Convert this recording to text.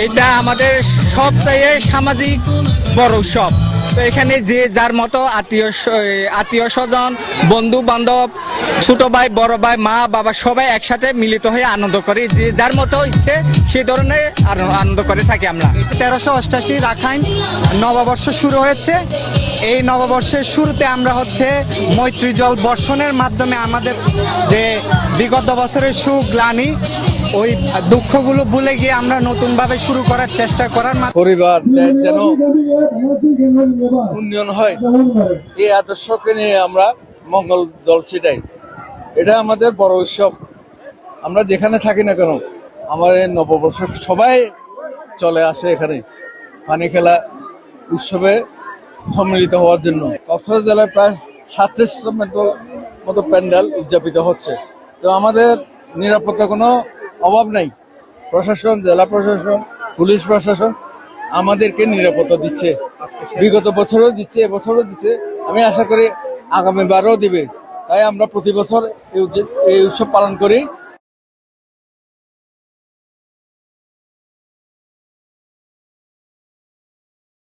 এটা আমাদের সবচেয়ে সামাজিক বড় উৎসব। তো এখানে যে যার মতো আত্মীয় স্বজন, বন্ধু বান্ধব, ছোট ভাই, বড় ভাই, মা বাবা সবাই একসাথে মিলিত হয়ে আনন্দ করি। যে যার মতো ইচ্ছে সেই ধরনের আনন্দ করে থাকি আমরা। 1388 রাখাইন নববর্ষ শুরু হয়েছে। এই নববর্ষের শুরুতে আমরা মৈত্রী জল বর্ষণের মাধ্যমে আমাদের যে বিগত বছরের সুখ গ্লানি, ওই দুঃখগুলো ভুলে গিয়ে আমরা নতুনভাবে শুরু করার চেষ্টা করার পরিবার যেন উন্নয়ন হয়, এই আদর্শকে নিয়ে আমরা মঙ্গল জল ছিটাই। এটা আমাদের বড় উৎসব। আমরা যেখানে থাকি না কেন, আমাদের নববর্ষ সবাই চলে আসে এখানে পানি খেলা উৎসবে সম্মিলিত হওয়ার জন্য। কক্সবাজার জেলায় প্রায় 37টা মতো প্যান্ডেল উদযাপিত হচ্ছে। তো আমাদের নিরাপত্তা কোনো অভাব নাই। প্রশাসন, জেলা প্রশাসন, পুলিশ প্রশাসন আমাদেরকে নিরাপত্তা দিচ্ছে। বিগত বছরও দিচ্ছে, এবছরও দিচ্ছে। আমি আশা করি আগামীবারও দিবে। তাই আমরা প্রতি বছর এই উৎসব পালন করি।